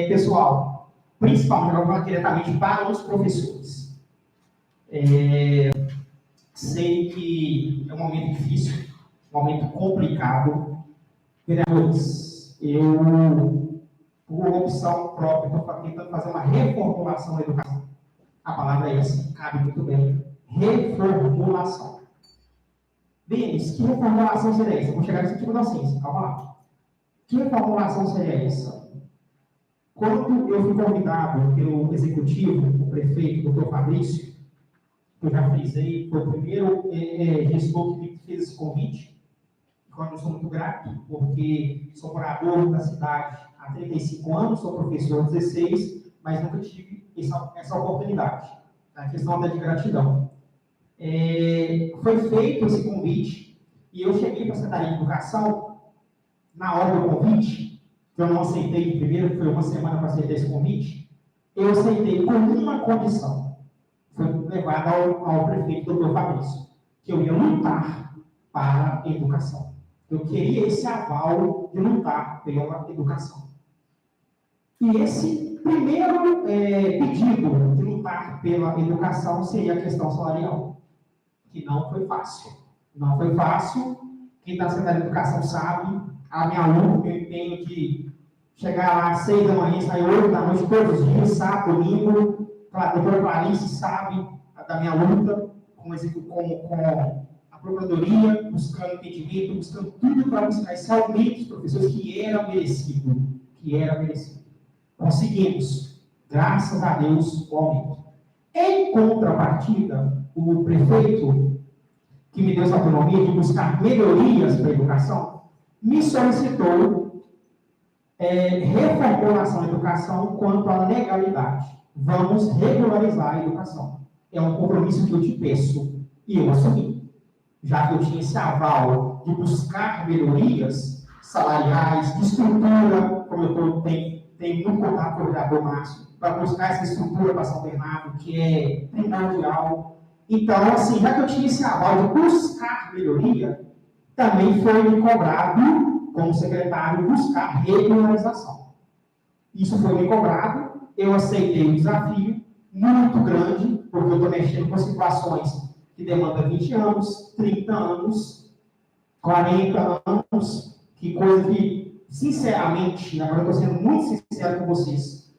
Pessoal, principalmente, eu vou falar diretamente para os professores. Sei que é um momento difícil, um momento complicado. Vereadores, eu, por opção própria, estou tentando fazer uma reformulação da educação. A palavra é essa, cabe muito bem. Reformulação. Denis, que reformulação seria essa? Eu vou chegar nesse tipo da ciência, calma lá. Que reformulação seria essa? Quando eu fui convidado pelo executivo, o prefeito, doutor Fabrício, que eu já frisei, foi o primeiro gestor que me fez esse convite, quando eu sou muito grato, porque sou morador da cidade há 35 anos, sou professor há 16, mas nunca tive essa oportunidade. A questão é de gratidão. Foi feito esse convite, e eu cheguei para a Secretaria de Educação, na hora do convite, que eu não aceitei de primeiro, foi uma semana para aceitar esse convite, eu aceitei com uma condição. Foi levado ao prefeito, doutor Fabrício, que eu ia lutar para a educação. Eu queria esse aval de lutar pela educação. E esse primeiro pedido de lutar pela educação seria a questão salarial, que não foi fácil. Não foi fácil. Quem está sendo da educação sabe, a minha aluna, eu empenho de chegar lá às 6 da manhã, sair 8 da noite, todos os dias, sábado, domingo. A doutora Clarice sabe da minha luta com a Procuradoria, buscando entendimento, buscando tudo para buscar esse aumento dos professores que era merecido. Conseguimos, graças a Deus, o aumento. Em contrapartida, o prefeito, que me deu essa autonomia de buscar melhorias para a educação, me solicitou reformulação da educação quanto à legalidade. Vamos regularizar a educação. É um compromisso que eu te peço e eu assumi. Já que eu tinha esse aval de buscar melhorias salariais, de estrutura, como eu tenho muito contato com o vereador Márcio, para buscar essa estrutura para São Bernardo, que é primordial. Então, assim, já que eu tinha esse aval de buscar melhoria, também foi me cobrado, como secretário, buscar regularização. Isso foi me cobrado, eu aceitei o desafio, muito grande, porque eu estou mexendo com situações que demandam 20 anos, 30 anos, 40 anos, que coisa que, sinceramente, agora eu estou sendo muito sincero com vocês,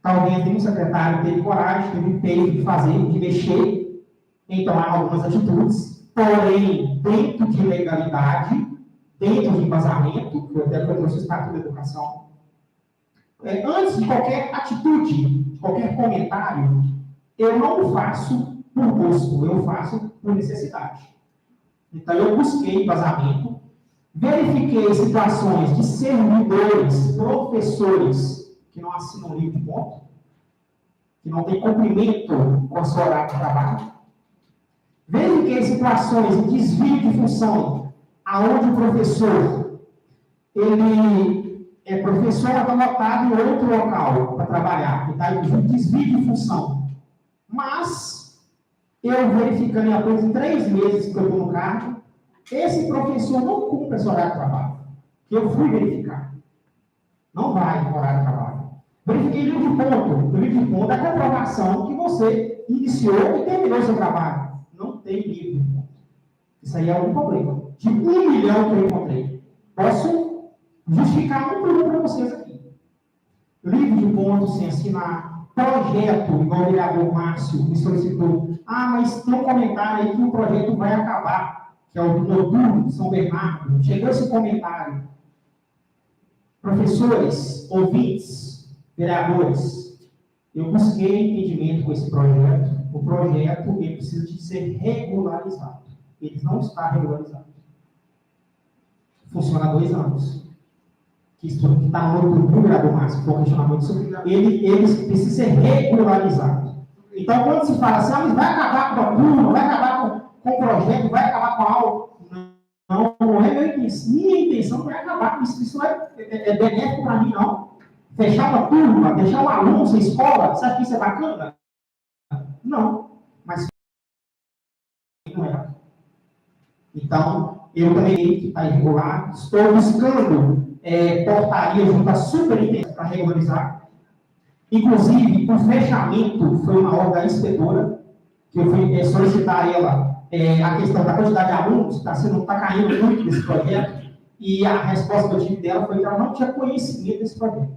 talvez nenhum secretário teve coragem, teve empenho de fazer, de mexer, em tomar algumas atitudes, porém, dentro de legalidade, dentro de embasamento, que eu até trouxe o Estatuto da Educação. Antes de qualquer atitude, de qualquer comentário, eu não faço por gosto, eu faço por necessidade. Então, eu busquei embasamento, verifiquei situações de servidores, professores, que não assinam livro de ponto, que não tem cumprimento com a sua horário de trabalho. Verifiquei situações de desvio de função, aonde o professor, ele é professor anotado em outro local para trabalhar, está em desvio de função. Mas, eu verificando em apenas 3 meses que eu estou no cargo, esse professor não cumpre esse horário de trabalho, que eu fui verificar. Não vai no horário de trabalho. Verifiquei livro de ponto. O livro de ponto é a comprovação que você iniciou e terminou seu trabalho. Não tem livro de ponto. Isso aí é um problema. De 1 milhão que eu encontrei. Posso justificar um por um para vocês aqui. Livro de ponto sem assinar. Projeto, igual o vereador Márcio me solicitou. Mas tem um comentário aí que o projeto vai acabar, que é o do noturno de São Bernardo. Chegou esse comentário. Professores, ouvintes, vereadores, eu busquei entendimento com esse projeto. O projeto ele precisa de ser regularizado. Ele não está regularizado. Funciona há 2 anos. Que está no vereador Márcio, que foi um questionamento sobre ele precisa ser regularizado. Então, quando se fala assim, mas vai acabar com a turma, vai acabar com o projeto, vai acabar com a aula, não é minha intenção. Minha intenção não é acabar com isso. Isso é benéfico para mim, não. Fechar uma turma, deixar um aluno sem escola, você acha que isso é bacana? Não. Mas não é. Então, eu também que está irregular, estou buscando portaria junto à superintendência para regularizar. Inclusive, o fechamento foi uma órgão inspetora, que eu fui solicitar ela a questão da quantidade de alunos, que está caindo muito nesse projeto, e a resposta que eu tive dela foi que ela não tinha conhecimento desse projeto.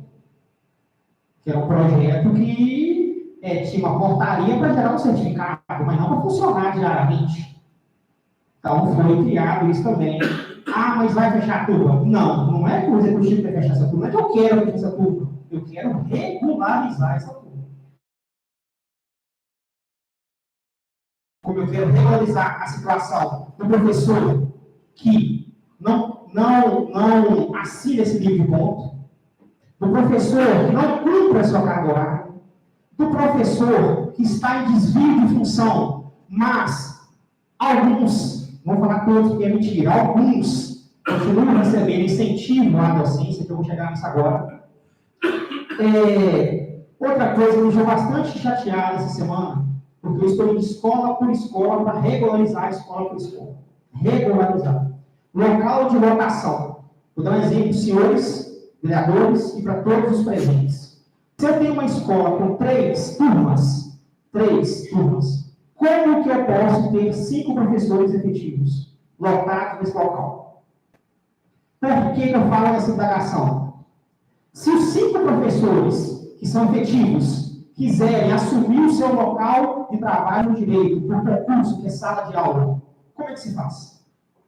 Que era um projeto que tinha uma portaria para gerar um certificado, mas não para funcionar diariamente. Então, foi criado isso também. Ah, mas vai fechar a turma? Não, não é que o executivo quer fechar essa turma, não é que eu quero fechar essa turma. Eu quero regularizar essa turma. Como eu quero regularizar a situação do professor que não assina esse livro de ponto, do professor que não cumpre a sua carga horária, do professor que está em desvio de função, mas alguns, vou falar todos porque é mentira, alguns continuam recebendo incentivo à docência, que eu vou chegar nisso agora. Outra coisa que me deixou bastante chateado essa semana, porque eu estou indo escola por escola para regularizar a escola por escola. Regularizar. Local de lotação. Vou dar um exemplo, senhores vereadores, e para todos os presentes. Se eu tenho uma escola com 3 turmas, como que eu posso ter 5 professores efetivos lotados nesse local? Por que eu falo nessa indagação? Se os 5 professores que são efetivos quiserem assumir o seu local de trabalho no direito por concurso, que é sala de aula, como é que se faz?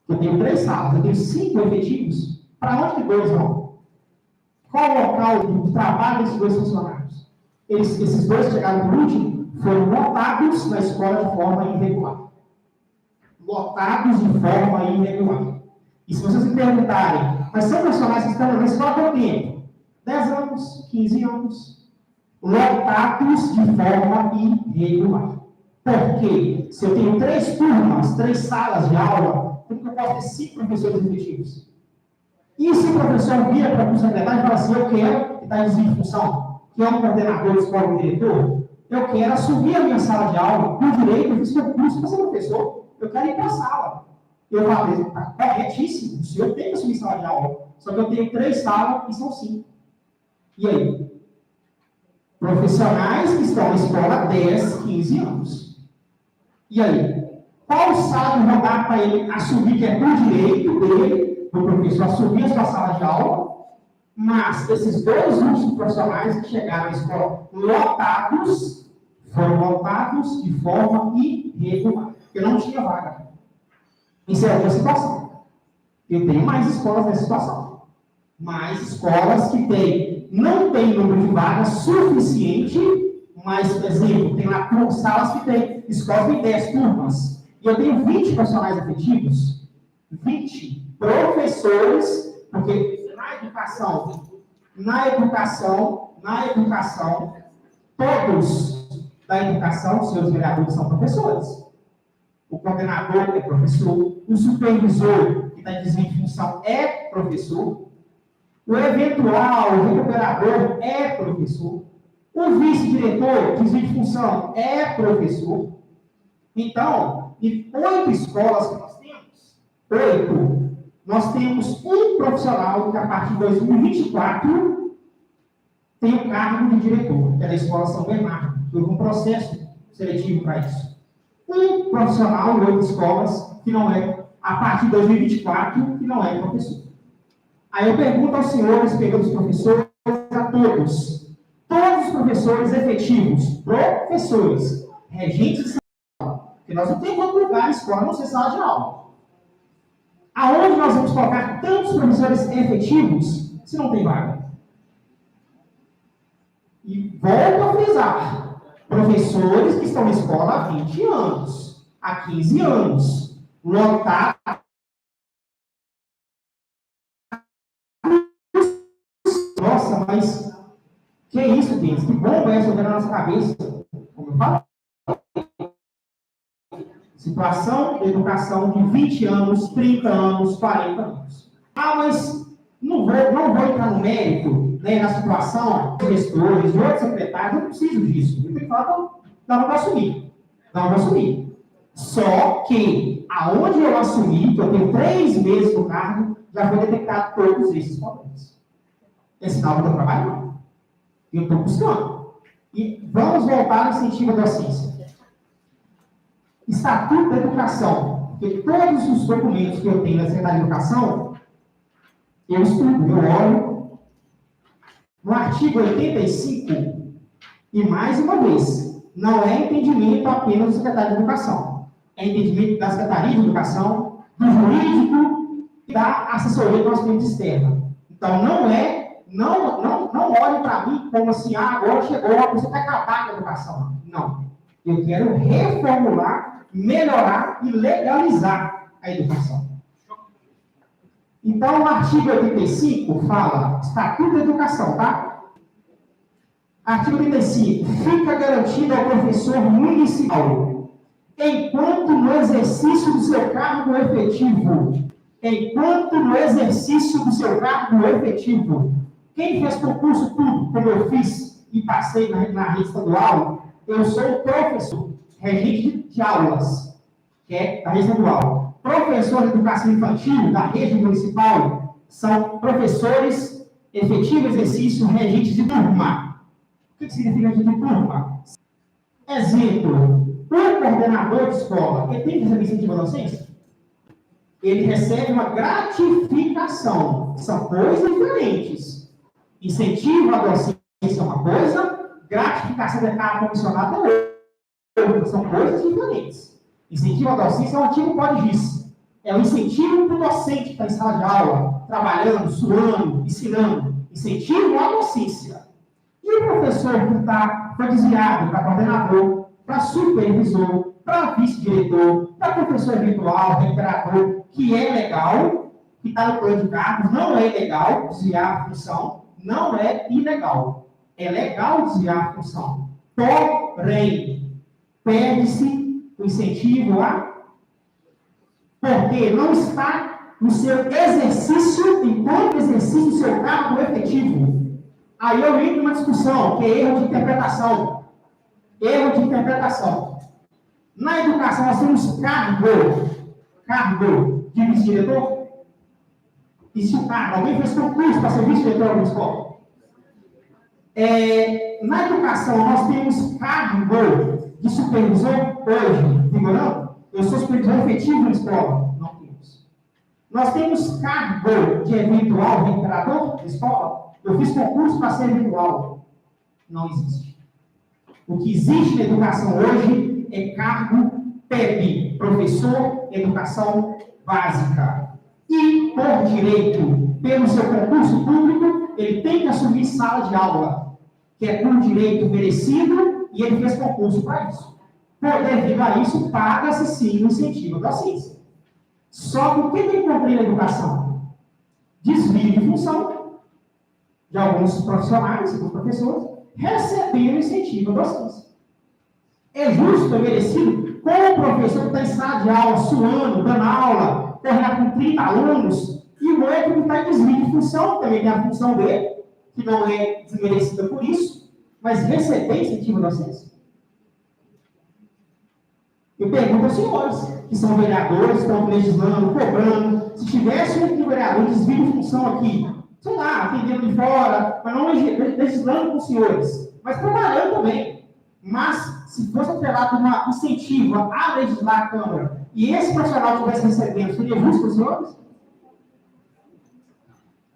Eu tenho 3 salas, eu tenho 5 efetivos, para onde que 2 vão? Qual o local de trabalho desses 2 funcionários? Esses 2 que chegaram por último foram lotados na escola de forma irregular. Lotados de forma irregular. E se vocês me perguntarem, mas são profissionais que estão na escola há quanto tempo? 10 anos, 15 anos. Lotados de forma irregular. Porque se eu tenho 3 turmas, 3 salas de aula, como que eu posso ter 5 professores efetivos? E se o professor vira para o secretário e fala assim, eu quero, que está em desvio de função, que é um coordenador de escola, um diretor, eu quero assumir a minha sala de aula, por direito, eu fiz concurso para ser professor, eu quero ir para a sala. Eu falo, está corretíssimo, o senhor tem que assumir sala de aula, só que eu tenho 3 salas e são 5. E aí? Profissionais que estão na escola há 10, 15 anos. E aí? Qual sala eu vou dar para ele assumir que é por direito dele, do professor assumir a sua sala de aula, mas esses 2 últimos profissionais que chegaram à escola lotados, foram lotados de forma irregular. Eu não tinha vaga. Isso é outra situação. Eu tenho mais escolas nessa situação. Mais escolas que não tem número de vagas suficiente, mas, por exemplo, tem lá salas que tem, escolas que tem 10 turmas, e eu tenho 20 profissionais efetivos, 20 professores, porque na educação, todos da educação, senhores vereadores, são professores. O coordenador é professor, o supervisor, que está em desvio de função, é professor, o eventual recuperador é professor, o vice-diretor, desvio de função, é professor. Então, em 8 escolas que nós temos, 8, nós temos um profissional que, a partir de 2024, tem o cargo de diretor, que é da Escola São Bernardo. Houve um processo seletivo para isso. Um profissional em 8 escolas, que não é, a partir de 2024, que não é professor. Aí eu pergunto aos senhores, pegando os professores, a todos. Todos os professores efetivos, professores, regentes de sala de aula, porque nós não temos outro lugar na escola, não ser sala de aula. Aonde nós vamos colocar tantos professores efetivos se não tem vaga? E volto a frisar, professores que estão na escola há 20 anos, há 15 anos, lotados. Nossa, mas que é isso, Deus? Que bomba é essa na nossa cabeça? Como eu falo? Situação de educação de 20 anos, 30 anos, 40 anos. Ah, mas não vou entrar no mérito, né, na situação de gestores, de outros secretários, eu não preciso disso. Eu tenho que falar, não vou assumir. Não vou assumir. Só que, aonde eu assumi, que eu tenho 3 meses no cargo, já foi detectado todos esses problemas. É sinal do meu trabalho? Não. Eu estou buscando. E vamos voltar ao incentivo da docência. Estatuto da Educação. Porque todos os documentos que eu tenho da Secretaria de Educação, eu estudo, eu olho. No artigo 85, e mais uma vez, não é entendimento apenas do secretário de Educação. É entendimento da Secretaria de Educação, do jurídico e da assessoria do nosso cliente externa. Então, não olhe para mim como assim, agora chegou, você vai acabar com a educação. Não. Eu quero reformular, melhorar e legalizar a educação. Então, o artigo 85 fala, Estatuto da Educação, tá? Artigo 85, fica garantido ao professor municipal, enquanto no exercício do seu cargo efetivo, quem fez concurso tudo, como eu fiz e passei na rede estadual, eu sou professor, regente de aulas, que é da rede estadual. Professor de educação infantil da rede municipal são professores efetivo exercício regentes de turma. O que significa regente de turma? Exemplo, o coordenador de escola, ele tem que receber incentivo à docência? Ele recebe uma gratificação. São coisas diferentes. Incentivo à docência é uma coisa, gratificação de cargo comissionado é outra. São coisas diferentes. Incentivo à docência é um artigo pode-vice. É um incentivo para o docente que está em sala de aula, trabalhando, suando, ensinando. Incentivo à docência. E o professor que foi desviado para coordenador, para supervisor, para vice-diretor, para professor virtual, reiterador, que é legal, que está no plano de cargos, não é ilegal desviar a função, não é ilegal. É legal desviar a função. Porém, perde-se o incentivo porque não está no seu exercício, enquanto exercício do seu cargo efetivo. Aí eu entro numa discussão, que é erro de interpretação. Erro de interpretação. Na educação, nós temos cargo de vice-diretor. E se o cargo, alguém fez concurso para ser vice-diretor na escola? Na educação, nós temos cargo de supervisor hoje, vigorando? Eu sou supervisor efetivo na escola? Não temos. Nós temos cargo de eventual reiterador na escola? Eu fiz concurso para ser eventual. Não existe. O que existe na educação hoje é cargo PEB, professor, educação básica. E, por direito, pelo seu concurso público, ele tem que assumir sala de aula, que é por direito merecido, e ele fez concurso para isso. Devido a isso, paga-se sim o incentivo da docência. Só que o que eu encontrei na educação? Desvio de função de alguns profissionais, alguns professores, recebendo incentivo da docência. É justo, é merecido, com o professor que está em sala de aula, suando, dando aula, correndo com 30 alunos, e o outro que está em desvio de função, também tem a função dele, que não é desmerecida por isso, mas receber incentivo da docência. Eu pergunto aos senhores, que são vereadores, estão legislando, cobrando, se tivesse um vereador de desvio de função aqui, sei lá, atendendo de fora, mas não legislando com os senhores, mas trabalhando também. Mas, se fosse atrelado um incentivo a legislar a Câmara, e esse profissional estivesse recebendo, seria justo para os senhores?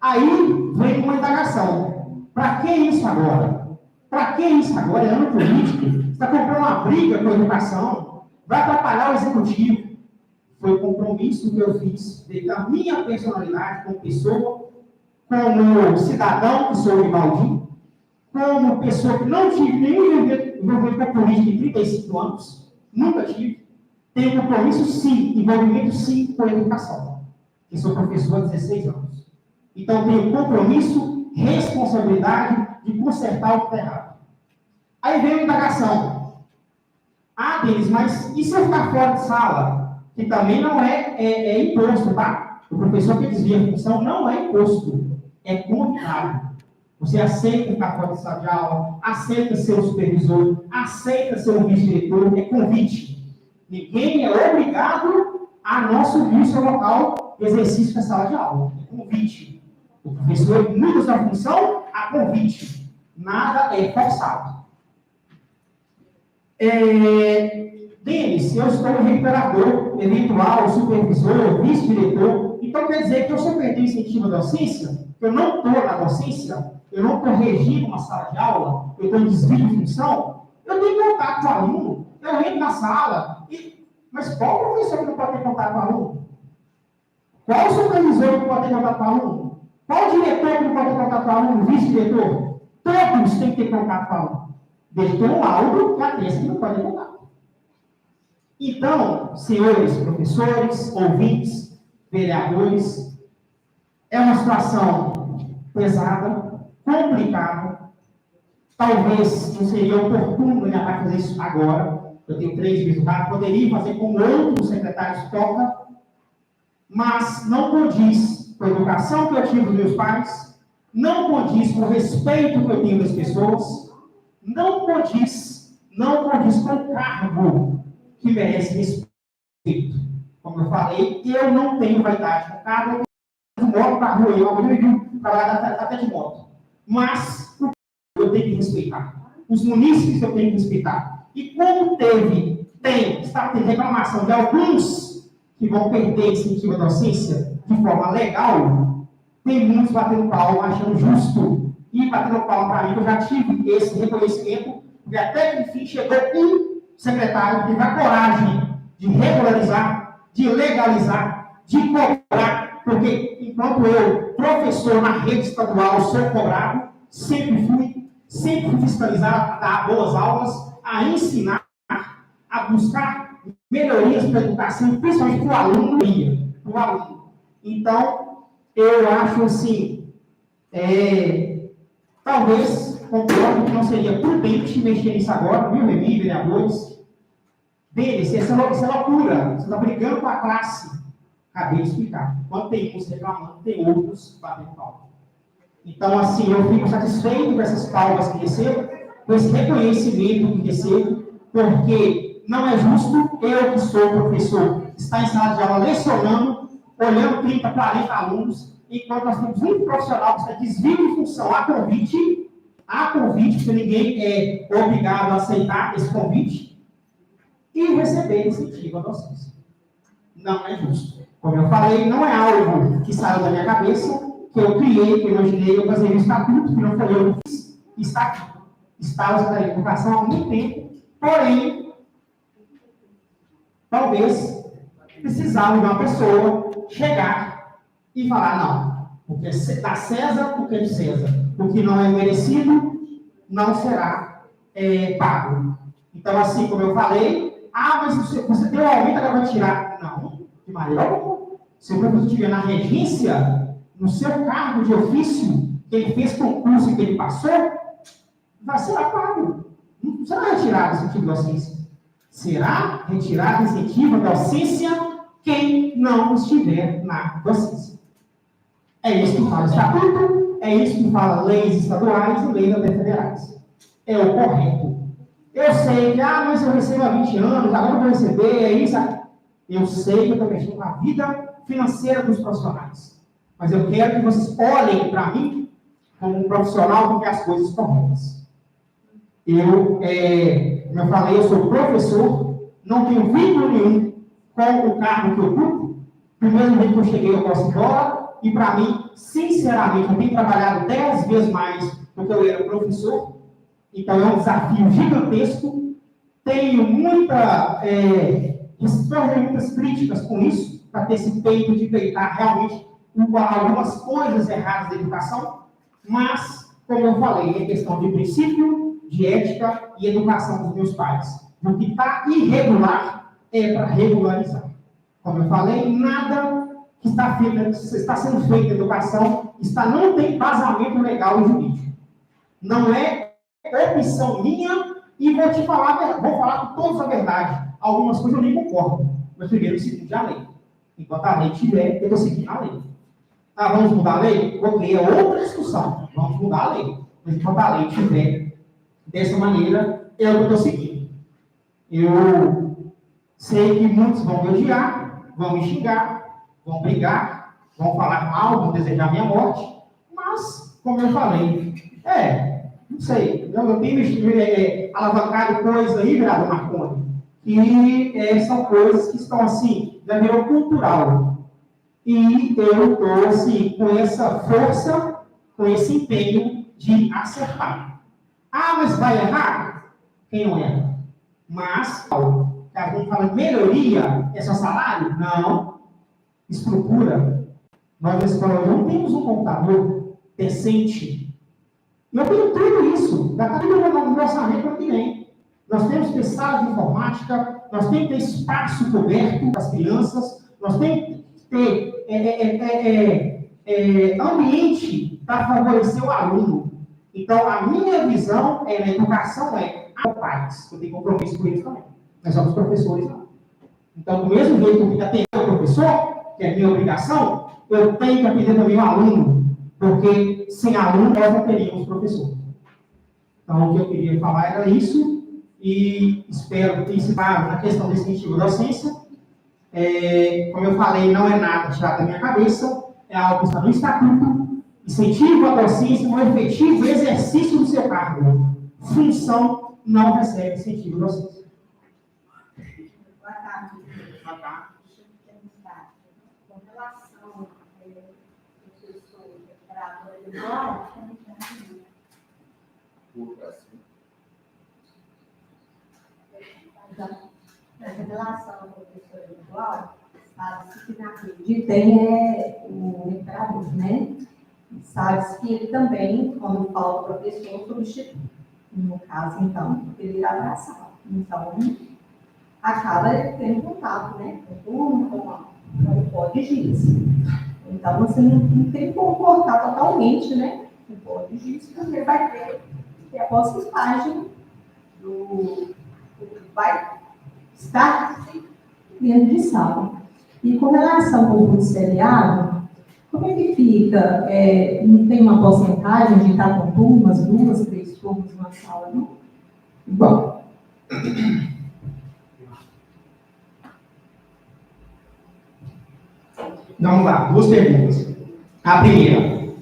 Aí vem uma indagação. Para que isso agora? Para que isso agora? É ano político? Você está comprando uma briga com a educação? Vai atrapalhar o executivo? Foi um compromisso que eu fiz devido à minha personalidade como pessoa, como cidadão, que sou o Rivaldinho, como pessoa que não tive nenhum envolvimento com política em 35 anos, nunca tive, tenho compromisso sim, envolvimento sim com a educação, que sou professor há 16 anos. Então tenho compromisso, responsabilidade de consertar o que está errado. Aí vem a indagação. Denis, mas e se eu ficar fora de sala? Que também não é imposto, tá? O professor que desvia a função não é imposto, é convidado. Você aceita ficar fora de sala de aula, aceita ser o supervisor, aceita ser o vice-diretor, é convite. Ninguém é obrigado a não assumir o seu local exercício na sala de aula, é convite. O professor muda sua função a convite. Nada é forçado. Denis, eu estou recuperador, eventual, supervisor, vice-diretor. Então quer dizer que eu, se eu perder incentivo à docência, eu não estou na docência, eu não estou regindo uma sala de aula, eu estou em desvio de função, eu tenho contato com o aluno, eu entro na sala, mas qual professor que não pode ter contato com o aluno? Qual supervisor que não pode ter contato com o aluno? Qual diretor que não pode ter contato com o aluno? Vice-diretor? Todos têm que ter contato com o aluno. Desde que um laudo que ateste que não pode ter contato. Então, senhores professores, ouvintes, vereadores, é uma situação pesada, complicada. Talvez não seria oportuno tentar fazer isso agora. Eu tenho 3 meses no cargo, poderia fazer como outros secretários tocam, mas não condiz com a educação que eu tive dos meus pais, não condiz com o respeito que eu tenho das pessoas, não condiz com o cargo que merece respeito. Como eu falei, eu não tenho vaidade no cargo, eu moto para a rua, eu vivo trabalhar até de moto. Mas eu tenho que respeitar. Os munícipes eu tenho que respeitar. E como está tendo reclamação de alguns que vão perder incentivo à docência de forma legal, tem muitos batendo palma, achando justo. E batendo palma para mim, que eu já tive esse reconhecimento, e até que enfim chegou um secretário que teve a coragem de regularizar, de legalizar, de cobrar, porque enquanto eu, professor na rede estadual, sou cobrado, sempre fui fiscalizado a dar boas aulas, a ensinar, a buscar melhorias para a educação, principalmente para o aluno. Então, eu acho assim, talvez concordo que não seria prudente mexer nisso agora, viu, Remy, vereadores? Deles, isso é loucura, você está brigando com a classe. Acabei de explicar. Quando tem uns reclamando, tem outros batendo palma. Então, assim, eu fico satisfeito com essas palmas que recebo, com esse reconhecimento que recebo, porque não é justo eu, que sou professor, estar em sala de aula lecionando, olhando 30, 40 alunos, enquanto nós temos um profissional que está desvio de função a convite, porque ninguém é obrigado a aceitar esse convite, e receber incentivo à docência. Não é justo. Como eu falei, não é algo que saiu da minha cabeça, que eu criei, que eu imaginei, eu fazia um estatuto, que não foi eu que fiz, está aqui. Está na Secretaria de Educação há muito tempo, porém, talvez precisava de uma pessoa chegar e falar, não, porque da César, porque de César, o que não é merecido, não será pago. Então, assim como eu falei, mas você deu aumento, agora vai tirar. Não, de maneira alguma. Se o professor estiver na regência, no seu cargo de ofício, que ele fez concurso e que ele passou, vai ser pago. Não será retirado incentivo da docência. Será retirado incentivo da docência quem não estiver na docência. É isso que fala o estatuto, é isso que fala leis estaduais e leis federais. É o correto. Eu sei que, mas eu recebo há 20 anos, agora eu vou receber, é isso. Eu sei que eu estou mexendo com a vida financeira dos profissionais. Mas eu quero que vocês olhem para mim como um profissional que quer as coisas corretas. Como eu falei, eu sou professor, não tenho vínculo nenhum com o cargo que eu ocupo. Primeiro dia que eu cheguei, eu posso ir embora. E para mim, sinceramente, eu tenho trabalhado 10 vezes mais do que eu era professor. Então, é um desafio gigantesco. Tenho muitas críticas com isso, para ter esse peito de peitar realmente algumas coisas erradas da educação. Mas, como eu falei, é questão de princípio, de ética e educação dos meus pais. O que está irregular é para regularizar. Como eu falei, nada que está sendo feito na educação não tem embasamento legal e jurídico. Não é opção minha e vou falar com todos a verdade. Algumas coisas eu nem concordo, mas primeiro segundo a lei. Enquanto a lei tiver, eu vou seguir a lei. Vamos mudar a lei? Ok, é outra discussão. Vamos mudar a lei. Mas enquanto a lei tiver dessa maneira, é o que eu estou seguindo. Eu sei que muitos vão me odiar, vão me xingar, vão brigar, vão falar mal, vão desejar minha morte, mas, como eu falei, não sei, eu tenho alavancado coisa aí, vereador Marconi, que são coisas que estão assim, já virou cultural. E eu estou assim, com essa força, com esse empenho de acertar. Ah, mas vai errar? Quem não erra? Mas, alguém fala melhoria, é só salário? Não. Estrutura. Nós na escola não temos um computador decente. E eu tenho tudo isso. Já está tudo no meu orçamento ano que vem. Nós temos que ter sala de informática, nós temos que ter espaço coberto para as crianças, nós temos que ter ambiente para favorecer o aluno. Então, a minha visão na educação a pais. Eu tenho compromisso com eles também. Nós somos professores, não. Então, do mesmo jeito que atender o professor, que é minha obrigação, eu tenho que atender também o aluno, porque sem aluno nós não teríamos professor. Então, o que eu queria falar era isso, e espero participar na questão do incentivo à docência. Como eu falei, não é nada tirado da minha cabeça, é algo que está no estatuto. Incentivo à docência no efetivo exercício do seu cargo. Função não recebe incentivo à docência. Boa tarde. Boa tarde. Deixa eu perguntar. Com relação ao professor Eduardo, em relação ao professor Eduardo, sabe-se que na rede tem o operador, né? Sabe-se que ele também, quando falta o professor, substitui. No caso, então, ele irá abraçar. Então, acaba tendo contato, né? Com o hipótese disso. Então, você não tem como cortar totalmente, né? O hipótese disso, porque vai ter a porcentagem do vai estar dentro de sala. E com relação ao voluntariado, como é que fica? Não tem uma porcentagem de estar com turmas, 2, 3 turmas numa sala, não? Bom. Vamos lá, 2 perguntas. A primeira,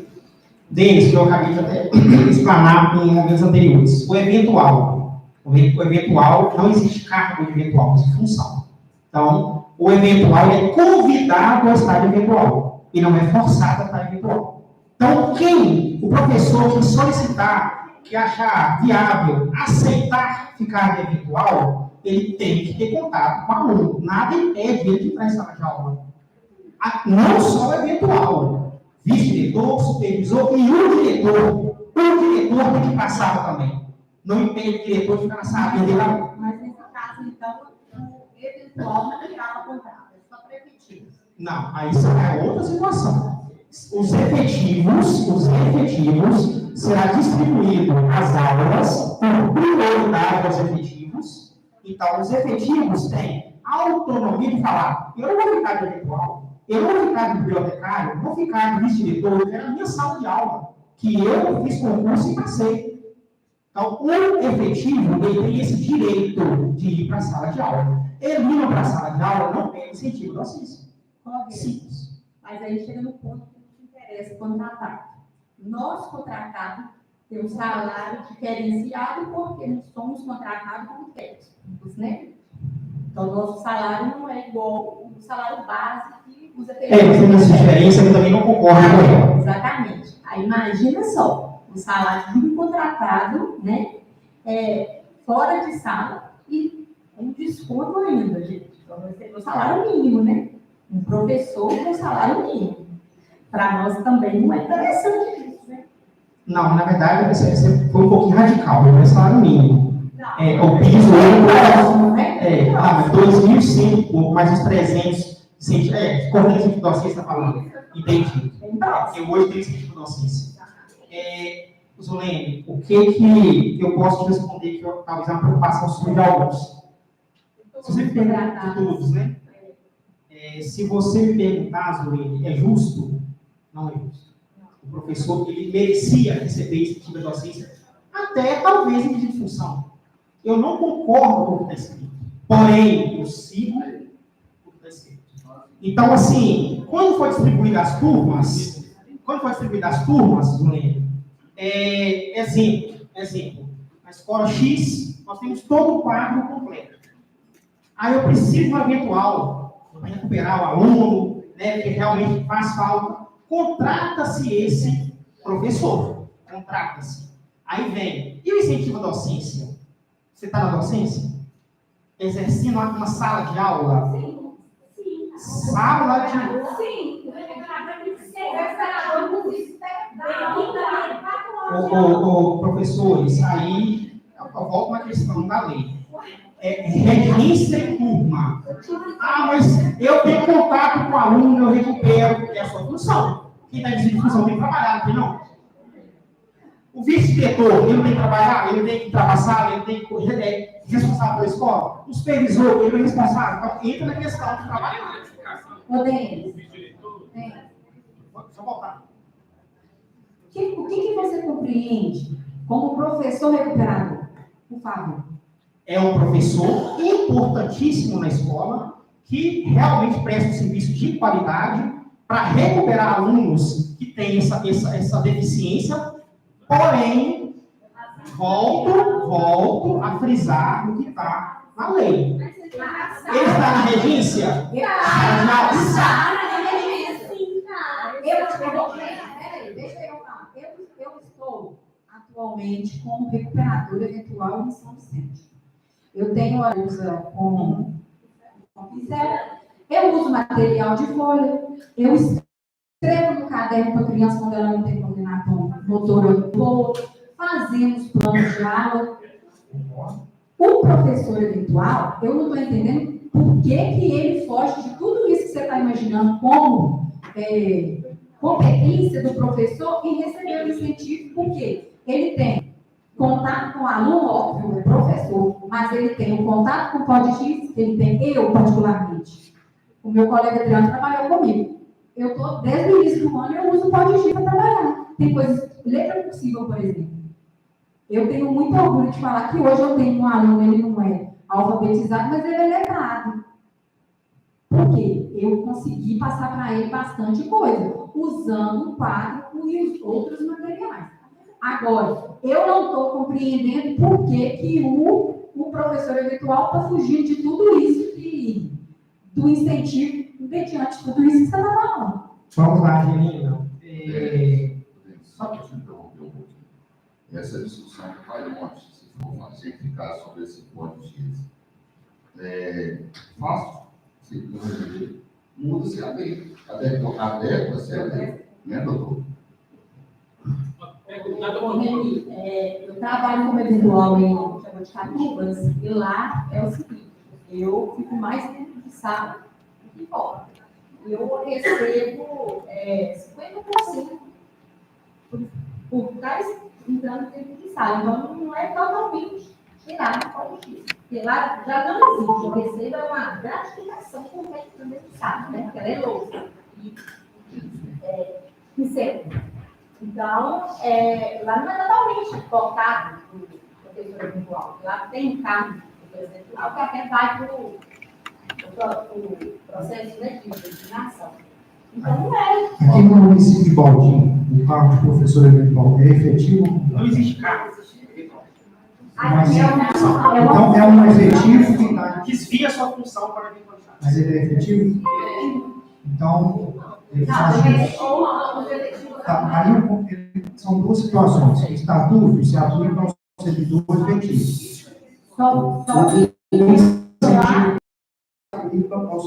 Denis, que eu acabei de até explanar em momentos anteriores. O eventual, não existe cargo de eventual, existe função. Então, o eventual é convidado a estar eventual, e não é forçado a estar eventual. Então, o professor que solicitar, que achar viável, aceitar ficar de eventual, ele tem que ter contato com o aluno. Nada impede ele de entrar em sala de aula. Não só o eventual, vice-diretor, supervisor e o diretor. O diretor tem que passar também. Não impede o diretor de ficar na sala dele lá. Mas nesse caso, então, o eventual não tirava contrato, é só para efetivos. Não, aí é outra situação. Os efetivos será distribuído as aulas por prioridade aos efetivos. Então, os efetivos têm autonomia de falar: eu não vou ficar de eventual, eu não vou ficar de bibliotecário, vou ficar de vice-diretor, eu quero a minha sala de aula, que eu fiz concurso e passei. Então, o efetivo, ele tem esse direito de ir para a sala de aula. Ele indo para a sala de aula não tem incentivo da docência. Simples. Mas aí chega no ponto que nos interessa contratado. Nós, contratados, temos salário diferenciado porque nós somos contratados como técnicos, né? Então, nosso salário não é igual o salário base que os efetivos. Tem essa diferença que eu também não concordo com ela. Exatamente. Aí, imagina só, o salário de um contratado, né? Fora de sala e um desconto ainda, gente. Então, vai ser o salário mínimo, né? Um professor com salário mínimo. Para nós também não é interessante isso, né? Não, na verdade, você foi um pouquinho radical, não é salário mínimo. O piso é mas 2.100, pouco mais uns 300, correndo de docência está falando. Entendi. Eu hoje tenho incentivo de docência. Zulene, o que eu posso te responder que talvez é uma preocupação sua de alguns? Se você me perguntar todos, né? Se você me perguntar, Zulene, é justo? Não é justo. O professor, ele merecia receber esse tipo de docência, até talvez em de função. Eu não concordo com o que está escrito. Porém, eu sigo o que está escrito. Então, assim, quando for distribuído as turmas, Zulene, exemplo, na escola X, nós temos todo o quadro completo. Aí eu preciso de um eventual para recuperar o aluno, né, que realmente faz falta. Contrata-se esse professor. Contrata-se. Aí vem. E o incentivo à docência? Você está na docência? Exercendo uma sala de aula? Sim. Sala de... Sim. Professores, aí eu volto uma questão da lei. Registro em turma. Ah, mas eu tenho contato com o aluno, eu recupero. É a sua função. Quem está em função tem que trabalhar, não tem não? O vice-diretor, ele tem que trabalhar, ele tem que ultrapassar, ele tem que ser responsável pela escola. O supervisor, ele é responsável. Então, entra na questão de trabalhar. Ô, Denis. Só voltar. O que você compreende como professor recuperador? Por favor. É um professor importantíssimo na escola que realmente presta um serviço de qualidade para recuperar alunos que têm essa deficiência, porém, volto a frisar o que está na lei. Ele está na regência? Eu estou atualmente como recuperadora eventual em São Vicente. Eu tenho a usa com pincel, eu uso material de folha, eu escrevo no caderno para a criança quando ela não tem coordenação motora boa, fazemos planos de aula. O professor eventual, eu não estou entendendo por que ele foge de tudo isso que você está imaginando como competência do professor e receber o incentivo, porque ele tem contato com o aluno, óbvio, é professor, mas ele tem um contato com o PodX, ele tem, eu particularmente. O meu colega Adriano trabalhou comigo. Eu estou, desde o início do ano, eu uso o PodX para trabalhar. Tem coisas, letra possível, por exemplo. Eu tenho muito orgulho de falar que hoje eu tenho um aluno, ele não é alfabetizado, mas ele é letrado. Por quê? Eu consegui passar para ele bastante coisa, usando o quadro e os outros materiais. Agora, eu não estou compreendendo por que o professor eventual está fugindo de tudo isso, do incentivo, mediante tudo isso que você está falando. Vamos lá, Angelina. Só para te interromper um pouquinho. Essa discussão vai longe, se for fazer ficar sobre esse ponto de vista. Fácil, se resolver, muda-se a lei. Adequa-se a lei, né, doutor? Eu trabalho como eventual em Jaboticabas e lá é o seguinte, eu fico mais dentro de sala do que fora. Eu recebo 50% por estar entrando dentro de sala, então não é totalmente tirado fora disso. Porque lá já não existe, eu recebo uma gratificação por estar entrando dentro de sala, né? Porque ela é louca e sempre. Então, lá não é totalmente cortado do professor eventual. Lá tem um cargo do professor eventual que até vai para o processo, né, de designação. Então, não é. Aqui no município de Baldinho, o cargo de professor eventual é efetivo? Não existe cargo. Mas, Então, é um efetivo que está... Desvia a sua função para vir para cá. Mas ele é efetivo? Então, ele faz isso. Tá, aí são duas situações. O estatuto se aplica aos servidores efetivos. Só O incentivo se aplica ao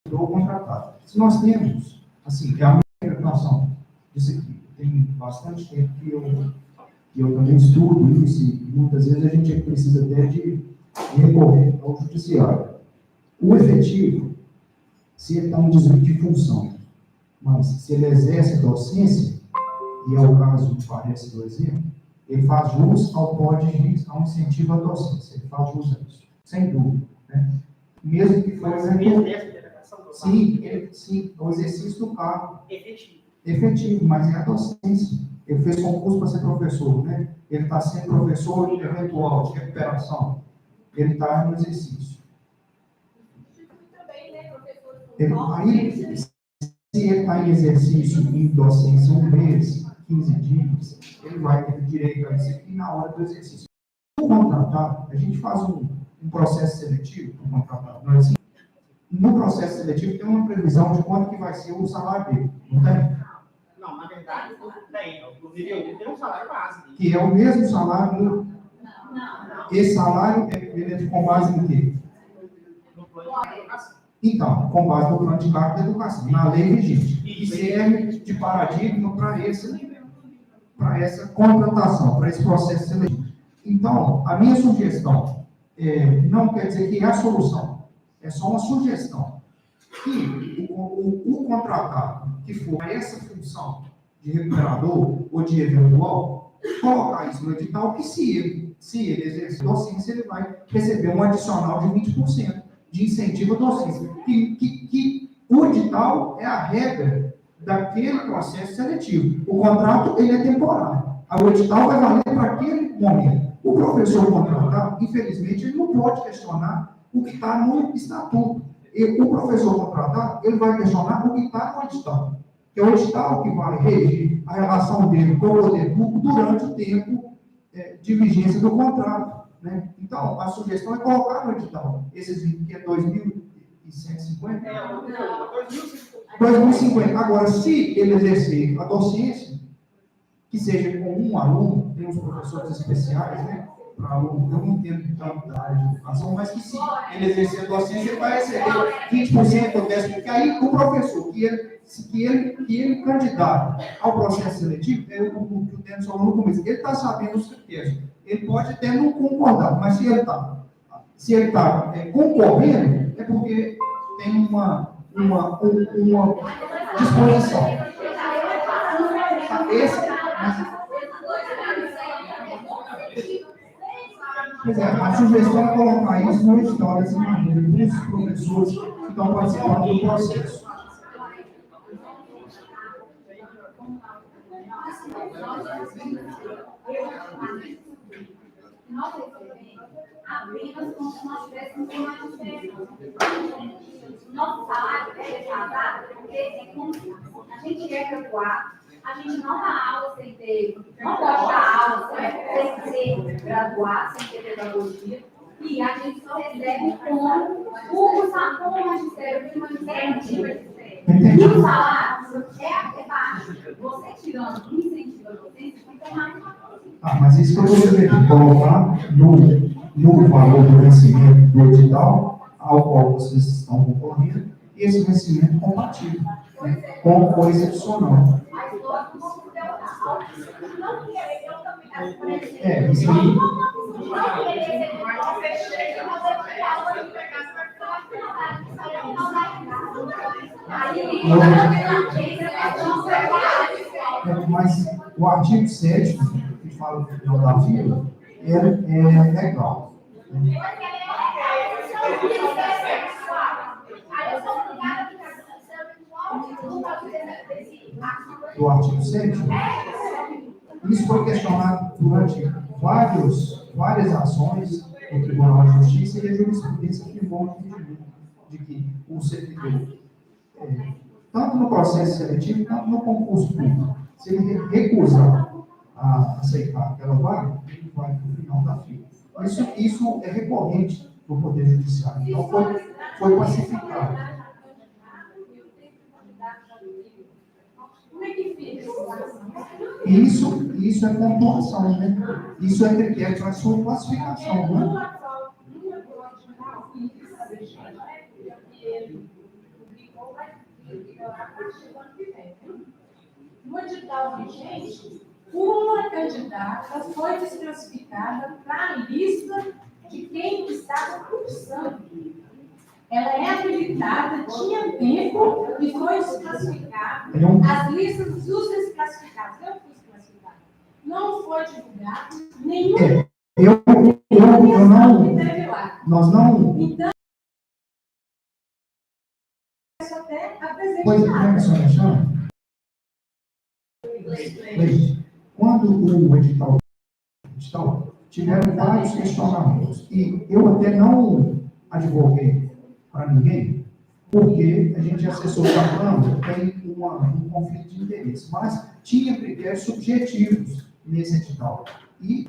servidor contratado. Se nós temos, assim, que é a minha interpretação disso aqui, tem bastante tempo que eu também estudo isso, e muitas vezes a gente precisa até de recorrer ao judiciário. O efetivo, se ele está em desvio de função, mas se ele exerce a docência, e é o caso que parece do exemplo, ele faz jus ao PodX, ao incentivo à docência, ele faz jus a isso, sem dúvida. Né? Mesmo que for... Sim, o exercício do cargo. Efetivo, mas é a docência. Ele fez concurso para ser professor, né? Ele está sendo professor eventual, de recuperação. Ele está no exercício. Aí, se ele está em exercício em docência 1 mês, 15 dias, ele vai ter direito a isso aqui na hora do exercício. No contratado, a gente faz um processo seletivo para o contratado. Não é assim? No processo seletivo tem uma previsão de quanto que vai ser o salário dele, não tem? Não, na verdade, tem. O nível 1 tem um salário base. Que é o mesmo salário. Esse salário ele é com base em quê? No plano de educação. Então, com base no plano de cargo da educação, na lei vigente, que serve de paradigma para essa contratação, para esse processo seletivo. Então, a minha sugestão não quer dizer que é a solução, é só uma sugestão. Que o contratado que for para essa função de recuperador ou de eventual, colocar isso no edital, que se ele exercer docência, ele vai receber um adicional de 20% de incentivo à docência. Que o edital é a regra daquele processo seletivo. O contrato, ele é temporário. O edital vai valer para aquele momento. O professor contratado, infelizmente, ele não pode questionar o que está no estatuto. O professor contratado, ele vai questionar o que está no edital. Que é o edital que vai regir a relação dele com o poder público durante o tempo de vigência do contrato. Né? Então, a sugestão é colocar no edital esses 20, que é 2.150? 2.050. Agora, se ele exercer a docência, que seja com um aluno, tem os professores especiais, né? Para aluno, eu não entendo tanto da área de educação, mas que se ele exercer a docência, ele vai receber 20% ou 10%, porque aí o professor, que ele candidato ao processo seletivo, o que o Denis falou no começo, ele está sabendo os critérios. Ele pode até não concordar, mas se ele está concorrendo, é porque tem uma disposição. Pois é, a sugestão é colocar isso no edital dessa maneira, dos professores que estão participando do processo. Nós recebemos apenas como se nós tivéssemos uma diferença. Nosso salário é retrasado porque é como a gente quer graduar, a gente não dá aula sem ter, não pode dar aula sem ser graduado, sem ter pedagogia, e a gente só recebe com o magistério e o magistério. E o salário é baixo. Você tirando o incentivo a docência, fica mais fácil. Mas isso que eu gostaria de colocar no valor do vencimento do edital, ao qual vocês estão concorrendo, e esse vencimento compatível, né, com o excepcional. Mas nós vamos ter não querer, eu também, por exemplo, Isso aí. não querer Mas o artigo 7, que fala no final da fila, é legal. Do artigo 7, isso foi questionado durante várias ações no Tribunal de Justiça e a jurisprudência afirmou o entendimento de que o servidor, tanto no processo seletivo quanto no concurso público, se ele recusar a aceitar aquela vaga, ele vai para o final da fila. Isso é recorrente no Poder Judiciário. Então, foi pacificado. Como é que fica? Isso é pontuação, né? Isso é critério para a sua classificação, né? No edital vigente, uma candidata foi desclassificada para a lista de quem estava cursando. Ela é habilitada, tinha tempo e foi desclassificada. As listas dos desclassificados, eu fui desclassificada. Não foi divulgado nenhum. Nós não. Então, isso até Pois é, senhora chama? Quando o edital tiveram vários questionamentos, e eu até não advoguei para ninguém, porque a gente acessou para a Câmara, tem um conflito de interesse, mas tinha critérios subjetivos nesse edital. E,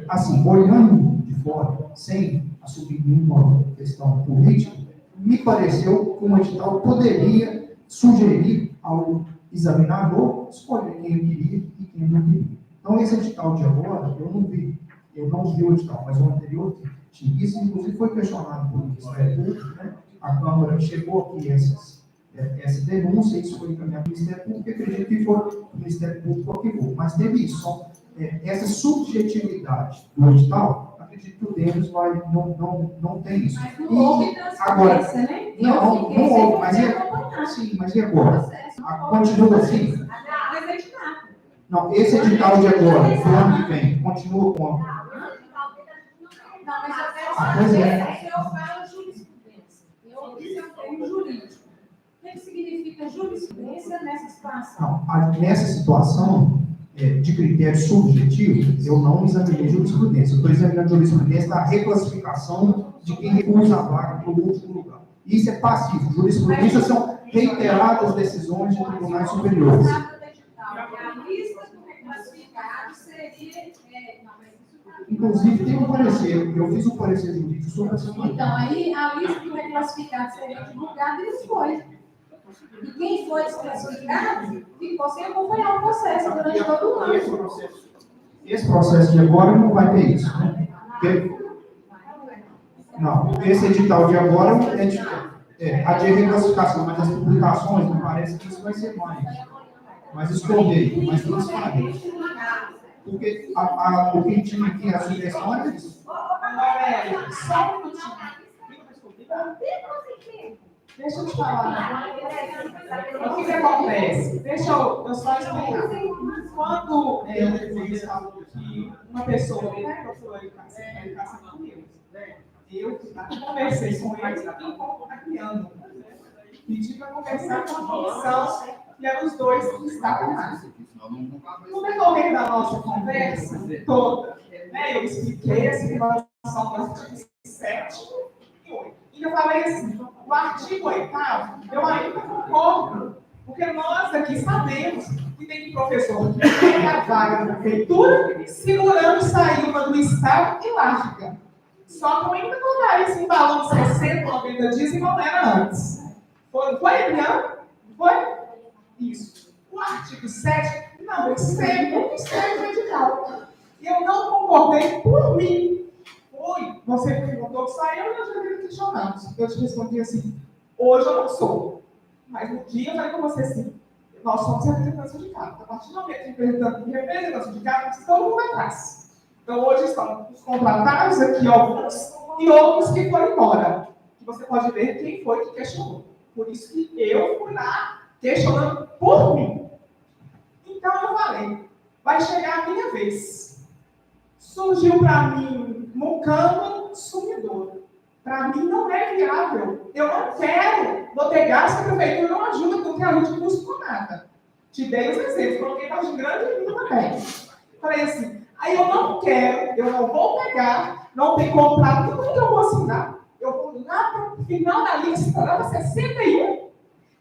assim, olhando de fora, sem assumir nenhuma questão política, me pareceu que um edital poderia sugerir ao examinador escolher quem ele queria e quem não queria. Então, esse edital de agora, eu não vi o edital, mas o anterior tinha isso, inclusive foi questionado pelo Ministério Público, né? A Câmara chegou aqui essa denúncia, isso foi encaminhado para o Ministério Público, e acredito que foi o Ministério Público arquivou, mas teve isso, só, essa subjetividade do edital, acredito que o Denis não tem isso. Mas não houve transparência, né? Não houve, mas sim, mas e agora? Continua assim? Não, esse edital de agora, do ano que vem, continua com a... Não, mas eu quero pois saber é. se eu falo jurisprudência. Eu disse um termo jurídico. O que significa jurisprudência nessa situação? Não, nessa situação de critério subjetivo, eu não examinei jurisprudência. Eu estou examinando jurisprudência da reclassificação de quem recusa a vaga para o último lugar. Isso é passivo. Jurisprudência são reiteradas decisões de tribunais superiores. A lista do reclassificado seria... Inclusive, tem um parecer, eu fiz um parecer jurídico sobre essa matéria. Então, aí a lista do reclassificado seria divulgada e eles foi. E quem foi desclassificado ficou sem acompanhar o processo durante todo o ano. Esse processo de agora não vai ter isso, né? Não, esse edital de agora a de reclassificação, mas as publicações, me parece que isso vai ser mais escondido, mais transparente. Porque o que tinha aqui, a sugestão era isso. Só um minutinho. Deixa eu te falar. O que acontece? Deixa eu só explicar. Quando vocês falam que uma pessoa, né, procurou a educação com Deus, né? Eu conversei com eles e com a criança. Pedi para conversar com a comissão, e eram os dois que estavam lá. No decorrer da nossa conversa toda, né, eu expliquei a situação do artigo 7 e 8. E eu falei assim, o artigo 8º, eu ainda concordo, porque nós aqui sabemos que tem professor que pega a vaga da prefeitura, segurando saída do Estado e larga. Só que eu ainda colocaria esse balão de 60, 90 dias e não era antes. Foi, Eliane? Foi? Isso. O artigo 7, não, isso é muito sério edital. E eu não concordei por mim. Oi, você perguntou que saiu e eu já vi questionando. Eu te respondi assim, hoje eu não sou. Mas no dia eu falei com você assim, nós somos representantes sindicatos. A partir do momento que representantes sindicatos, todo mundo atrás. Então hoje estão os contratados aqui, alguns, e outros que foram embora. Que você pode ver quem foi que questionou. Por isso que eu fui lá questionando por mim. Então eu falei, vai chegar a minha vez. Surgiu para mim Mucama sumidouro. Para mim não é viável. Eu não quero. Vou ter gasto, a prefeitura não ajuda, porque a gente não custa com nada. Te dei os exemplos, coloquei para de grande e também. Falei assim, aí eu não quero, eu não vou pegar, não tem contrato, tudo que eu vou assinar. Eu vou lá para o final da lista, lá para 61,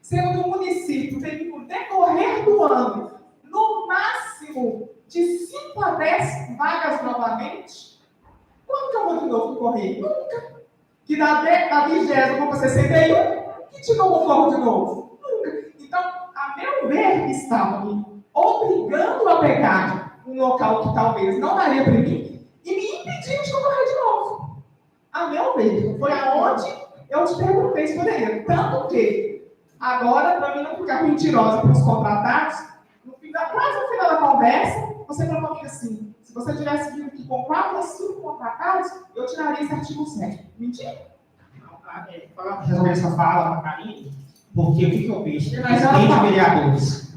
sendo que o município tem que, no decorrer do ano, no máximo de 5 a 10 vagas novamente. Quando que eu vou de novo correr? Nunca. Que da 20ª vou para 61, que te não conformo de novo? Nunca. Então, a meu ver, estava me obrigando a pegar um local que talvez não daria para mim e me impedindo de concorrer de novo. A meu ver, foi aonde eu te perguntei se poderia. Tanto que, agora, para mim não ficar mentirosa para os contratados, quase no final da conversa, você falou comigo assim, se você tivesse vindo aqui com 4 ou 5 contratados, eu tiraria esse artigo 7. Mentira? Para resolver essa fala para a Karine, porque o que eu vejo? Entre vereadores,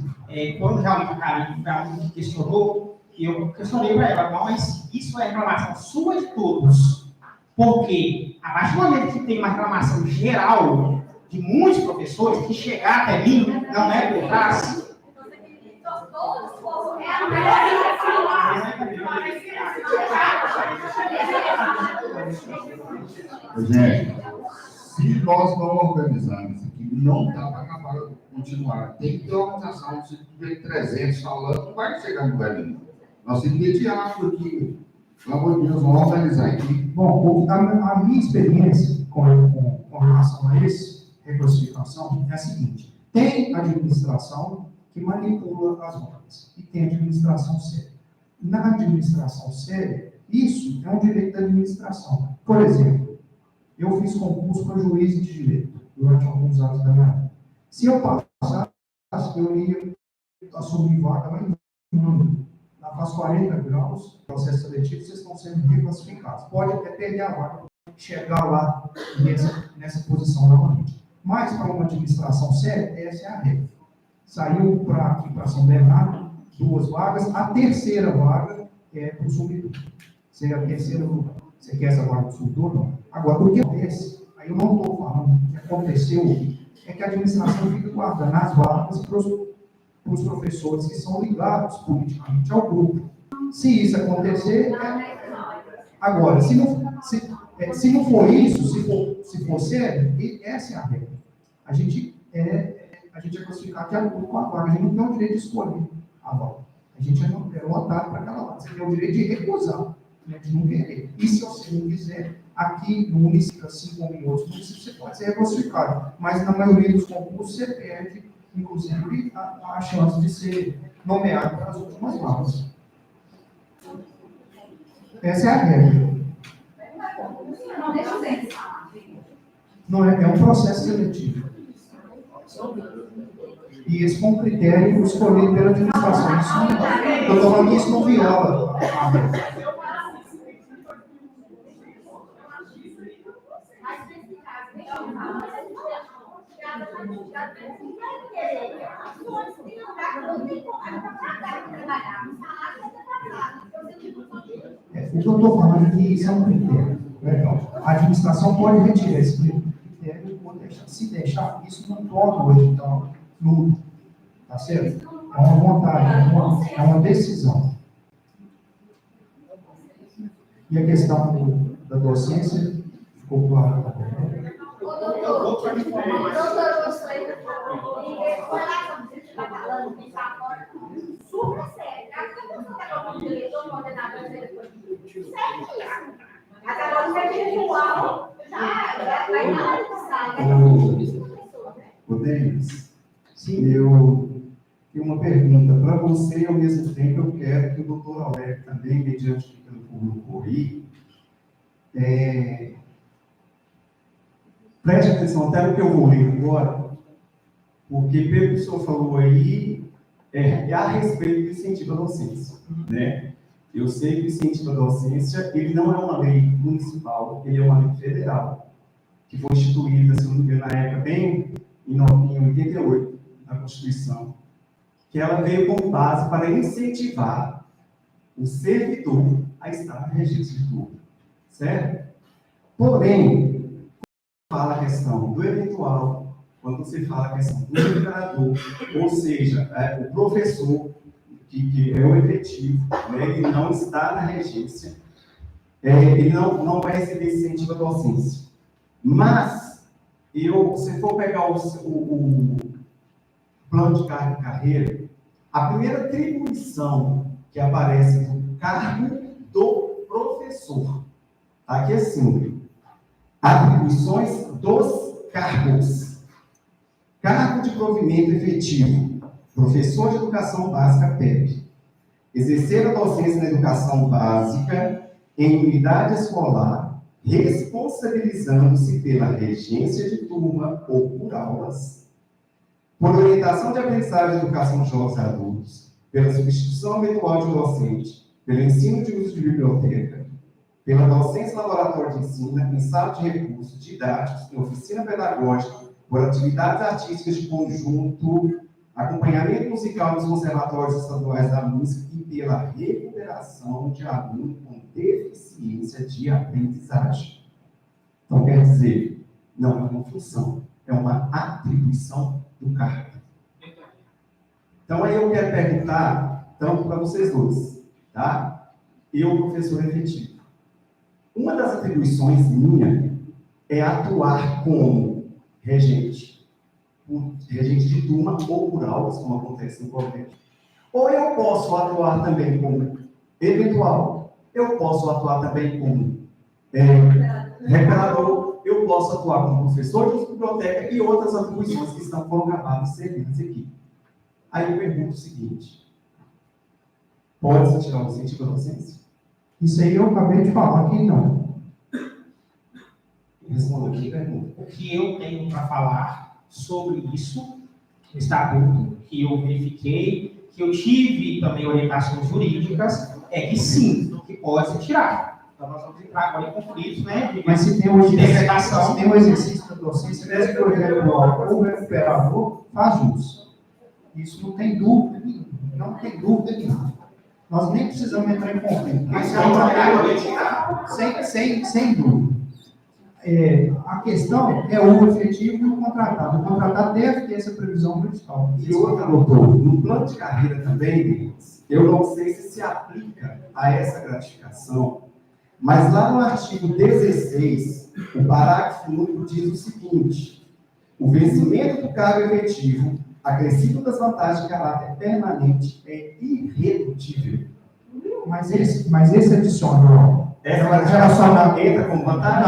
quando realmente a Karine questionou, eu questionei para ela, não, mas isso é reclamação sua de todos. Porque, a partir do momento que tem uma reclamação geral de muitos professores, que chegar até mim não é por trás. Gente, Se nós não organizarmos aqui, não dá para acabar, continuar. Tem que ter organização. Se tiver 300 falando, não vai chegar no lugar nenhum. Nós temos que diálogo aqui. Pelo amor de Deus, vamos organizar aqui. Bom, a minha experiência com relação a essa reclassificação é a seguinte: tem administração que manipula as vagas e tem administração séria. Na administração séria, isso é um direito da administração. Por exemplo, eu fiz concurso para juiz de direito durante alguns anos da minha vida. Se eu passasse, eu ia assumir vaga lá em Mundo. Na fase 40 graus, processo seletivo, vocês estão sendo reclassificados. Pode até perder a vaga, chegar lá nessa posição novamente. Mas, para uma administração séria, essa é a regra. Saiu aqui para São Bernardo, 2 vagas, a terceira vaga é para o subidor. Você quer essa vaga do subidor? Não. Agora, o que acontece, aí eu não estou falando, o que aconteceu é que a administração fica guardando as vagas para os professores que são ligados politicamente ao grupo. Se isso acontecer, agora, se não for isso, se for sério, essa é a regra. A gente é classificado de acordo com a vaga. A gente não tem o direito de escolher a vaga. A gente é votado para aquela vaga. Você tem o direito de recusar, né, de não querer. E se você não quiser, aqui no município, assim como em outros municípios, você pode ser reclassificado. Mas na maioria dos concursos, você perde, inclusive, a chance de ser nomeado para as últimas vagas. Essa é a regra. Não deixa eu falar. Não é um processo seletivo. E isso com critério escolhido pela administração. Eu estou falando que isso não viola a regra. O que eu estou falando é que isso é um critério. Legal. A administração pode retirar esse critério e pode deixar. Se deixar, isso não torna o edital nulo. Tá certo? É uma vontade, é uma decisão. E a questão da docência ficou clara também, né? Doutor, eu gostaria de falar, você está falando que está fora, super sério. A pessoa está falando de diretor, coordenador, sério. Agora você é virtual, já vai na hora de sair. Ô, Denis, eu tenho uma pergunta para você e, ao mesmo tempo, eu quero que o doutor Aurélio também, mediante o que ele ocorrer, preste atenção até no que eu vou ler agora, porque, pelo que o senhor falou aí, é a respeito do incentivo à docência, né? Eu sei que o incentivo à docência, ele não é uma lei municipal, ele é uma lei federal, que foi instituída, se não me engano, na época, bem em 88, na Constituição, que ela veio como base para incentivar o servidor a estar no registro de tudo, certo? Porém, quando fala a questão do eventual, quando você fala a questão do liberador, ou seja, o professor, que é o efetivo, né, ele não está na regência, ele não vai receber incentivo à docência. Mas, se for pegar o plano de carga e carreira, a primeira atribuição que aparece do cargo do professor, tá aqui assim, atribuições dos cargos. Cargo de provimento efetivo, professor de educação básica PEP. Exercer a docência na educação básica em unidade escolar, responsabilizando-se pela regência de turma ou por aulas, por orientação de aprendizagem de educação de jovens e adultos, pela substituição eventual de docente, pelo ensino de uso de biblioteca, pela docência laboratório de ensino, em sala de recursos didáticos, em oficina pedagógica, por atividades artísticas de conjunto, acompanhamento musical nos conservatórios estaduais da música e pela recuperação de aluno com deficiência de aprendizagem. Então, quer dizer, não é uma função, é uma atribuição do cargo. Então, aí eu quero perguntar, tanto para vocês dois, tá? Eu, professor efetivo. Uma das atribuições minha é atuar como regente, regente de turma ou por aulas, como acontece no colégio. Ou eu posso atuar também como eventual, eu posso atuar também como reparador, eu posso atuar como professor de biblioteca e outras atribuições que foram acabadas servidas aqui. Aí eu pergunto o seguinte: pode-se tirar o incentivo da docência? Isso aí eu acabei de falar que não. Responda aqui, pergunta. O que eu tenho para falar sobre isso, no estatuto, que eu verifiquei, que eu tive também orientações jurídicas, é que sim, que pode se tirar. Então nós vamos entrar agora em conflitos, né? Mas se tem um exercício da docência, mesmo que o eventual ou recuperador, faz jus. Isso não tem dúvida nenhuma. Não tem dúvida nenhuma. Nós nem precisamos entrar em conflito. Sem dúvida. A questão é o efetivo e o contratado. O contratado deve ter essa previsão fiscal. E outra, doutor, no plano de carreira também, eu não sei se aplica a essa gratificação, mas lá no artigo 16, o parágrafo único diz o seguinte: o vencimento do cargo efetivo, acrescido das vantagens de caráter permanente, é irredutível. Mas esse adicional. Essa gratificação entra como vantagem?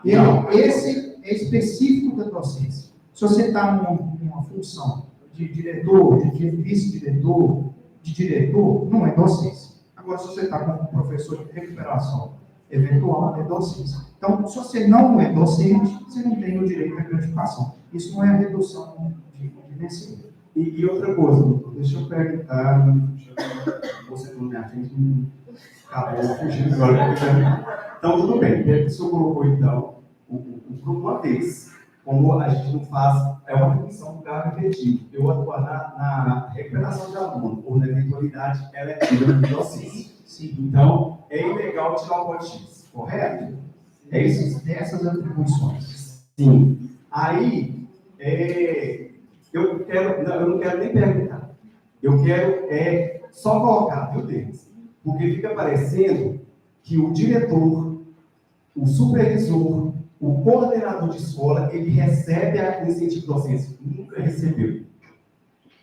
Não. Esse é específico da docência. Se você está numa função de diretor, de vice-diretor, de diretor, não é docência. Agora, se você está como professor de recuperação eventual, é docência. Então, se você não é docente, você não tem o direito à gratificação. Isso não é a redução de vencimento. E outra coisa, doutor, deixa eu perguntar, você falou minha frente, acabou fugindo agora. Então, tudo bem, o senhor colocou, então, uma vez, como a gente não faz, é uma redução do cargo efetivo. Eu atuar na recuperação de aluno, ou na eventualidade eletiva de docência. Sim. Então, é ilegal tirar o código X, correto? É isso? Tem essas atribuições. Sim. Aí, eu não quero nem perguntar. Eu quero só colocar, viu, Denis? Porque fica parecendo que o diretor, o supervisor, o coordenador de escola, ele recebe a incentivo de docência. Nunca recebeu.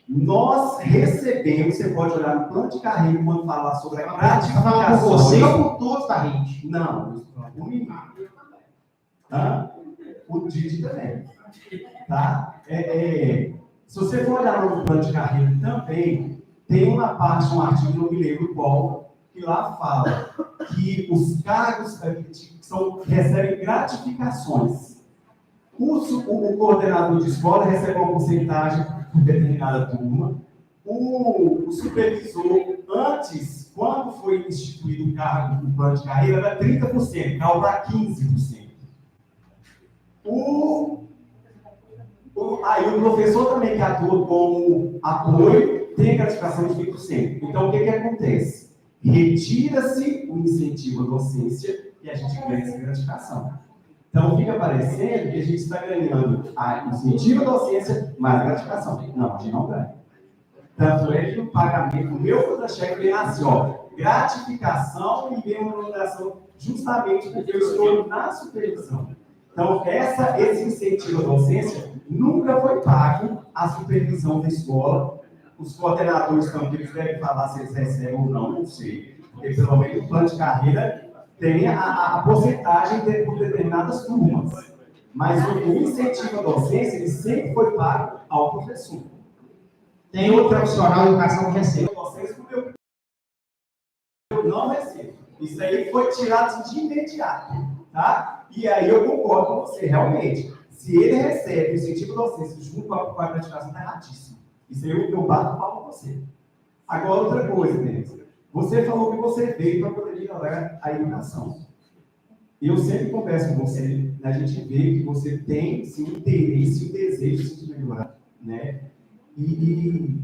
Nós recebemos, você pode olhar no plano de carreira quando falar sobre a gratificação. Por você ou por todos da rede? Não, eu estou falando por mim. Tá? O Didi também. Tá? Se você for olhar no plano de carreira também, tem uma parte, um artigo, não me lembro qual, que lá fala que os cargos recebem gratificações. O coordenador de escola recebe uma porcentagem por determinada turma. O supervisor, antes, quando foi instituído o cargo do plano de carreira, era 30%, caiu para 15%. Aí o professor também que atua como apoio tem gratificação de 20%. Então, o que acontece? Retira-se o incentivo à docência e a gente ganha essa gratificação. Então, fica parecendo que a gente está ganhando a incentivo à docência mais a gratificação. Não, a gente não ganha. Tanto é que o pagamento do meu contra-cheque vem assim, gratificação e vem uma remuneração justamente porque eu estou na supervisão. Então, esse incentivo à docência nunca foi pago à supervisão da escola. Os coordenadores também, eles devem falar se eles recebem ou não sei. Porque, pelo menos, o plano de carreira tem a porcentagem por determinadas turmas. Mas o incentivo à docência, ele sempre foi pago ao professor. Tem outro profissional de educação que recebe. Eu não recebo. Isso aí foi tirado de imediato. Tá? E aí eu concordo com você, realmente. Se ele recebe o incentivo à docência junto com a gratificação, está erradíssimo. Isso aí eu bato o pau com você. Agora, outra coisa, Denis. Você falou que você veio para poder melhorar a educação. Eu sempre converso com você, a gente vê que você tem, sim, interesse e desejo de melhorar, né? E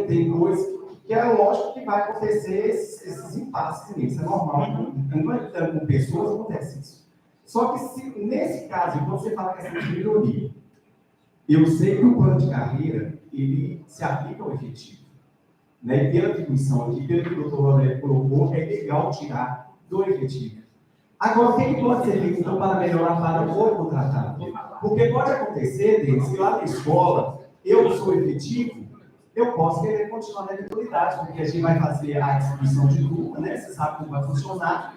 tem coisas que é lógico que vai acontecer esses impasses, isso é normal. Com pessoas acontece isso. Só que nesse caso, quando você fala questão de melhoria, eu sei que o plano de carreira, ele se aplica ao efetivo. Né? E pela atribuição aqui, pelo que o doutor André colocou, é legal tirar do efetivo. Agora, o que pode ser feito então para melhorar para o contratado? Porque pode acontecer, Denis, que lá na escola, eu sou efetivo, eu posso querer continuar na eventualidade, porque a gente vai fazer a distribuição de turma, né? Você sabe como vai funcionar.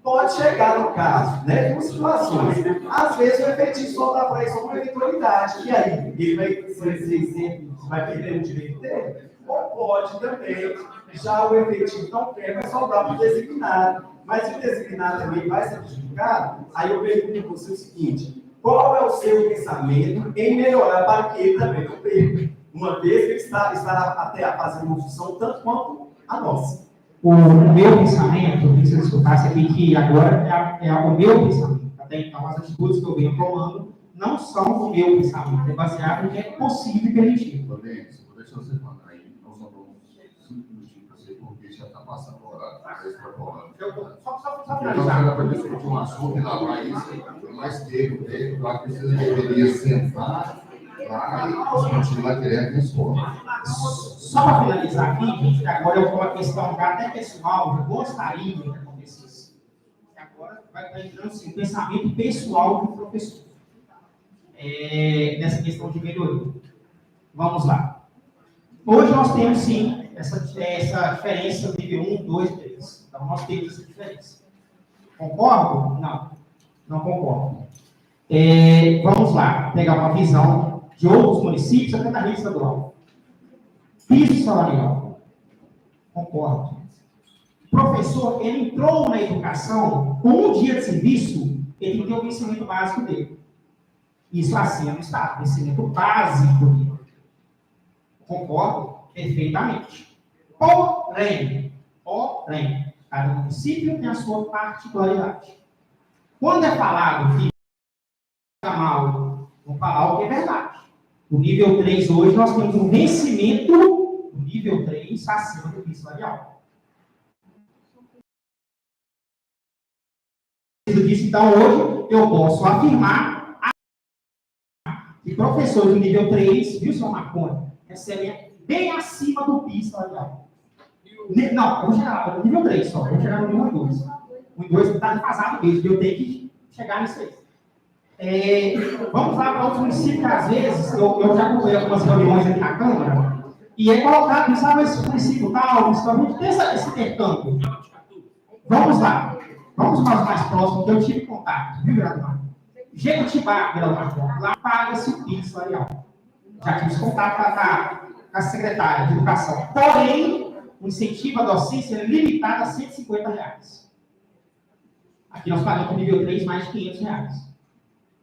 Pode chegar no caso, né? Com situações. Às vezes o efetivo só dá para isso uma eventualidade. E aí, ele vai ser exemplo, vai perder o direito dele? Ou pode também, já o efetivo não quer, mas só dá para o designado. Mas o designado também vai ser prejudicado? Aí eu pergunto para você o seguinte: qual é o seu pensamento em melhorar para que ele também não perca? Uma vez que ele estará até fazendo uma função tanto quanto a nossa. O meu pensamento, que vocês escutassem aqui, que agora é o meu pensamento. Até então, as atitudes que eu venho tomando não são o meu pensamento, é baseado no que é possível e permitido. Deixa você falar aí, nós só vamos 5 minutinhos para você, porque já está passando o horário, está extrapolando. Só Então, finalizar. era para discutir um assunto e lavar isso, mais tempo dele, eu acho que você deveria sentar lá e continuar querendo que escola. Só para finalizar aqui, gente, que agora eu vou uma questão já até pessoal, eu gostaria que acontecesse. Agora vai estar entrando assim, o pensamento pessoal do professor. Nessa questão de melhoria. Vamos lá. Hoje nós temos sim essa diferença do nível 1, 2, 3. Então nós temos essa diferença. Concordo? Não. Não concordo. Vamos lá, pegar uma visão de outros municípios, a Catarina Estadual. Piso salarial. Concordo. O professor, ele entrou na educação, com um dia de serviço, ele tem que ter o conhecimento básico dele. Isso assim no Estado, conhecimento básico dele. Concordo perfeitamente. Porém, cada município tem a sua particularidade. Quando é falado que mal, vou falar o que é verdade. O nível 3 hoje nós temos um vencimento do nível 3 acima do piso salarial. Então hoje eu posso afirmar que professores do nível 3, viu, seu Marconi, recebem bem acima do piso salarial. Não, eu vou chegar no nível 3 só, eu vou chegar no nível 2. O 2 está defasado mesmo, eu tenho que chegar nisso aí. Vamos lá para outros municípios, que às vezes, eu já acompanhei algumas reuniões aqui na Câmara, e é colocado, sabe, esse município tal, principalmente, tem esse intercâmbio. Vamos lá, vamos para os mais próximos, que eu tive contato, viu, vereador? Jequitibá, vereador, lá paga-se o piso salarial. Já tive contato com a secretária de Educação. Porém, o incentivo à docência é limitado a R$150. Aqui nós pagamos no nível 3 mais de R$500.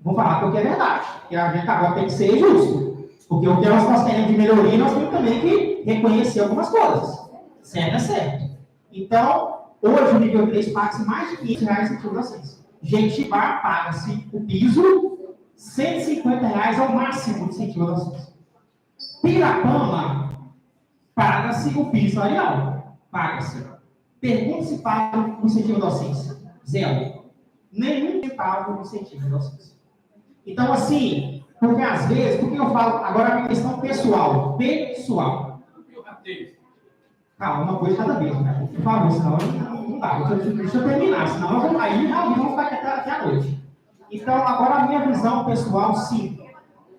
Vou falar porque é verdade. Porque a gente agora tem que ser justo. Porque o que nós queremos de melhoria, nós temos também que reconhecer algumas coisas. Certo é certo. Então, hoje o nível 3 paga-se mais de R$500 em tudo docência. Jequitibá paga-se o piso, R$150 ao máximo de incentivo à docência. Pirapama paga-se o piso salarial. Paga-se. Pergunta se paga o incentivo à docência. Zero. Nenhum centavo de incentivo à docência. Então, assim, porque às vezes, porque eu falo, agora é uma questão pessoal. Pessoal. Calma, uma coisa cada vez, né? Por favor, senão não dá. Deixa eu terminar, senão aí vamos ficar aqui até a noite. Então, agora a minha visão pessoal, sim.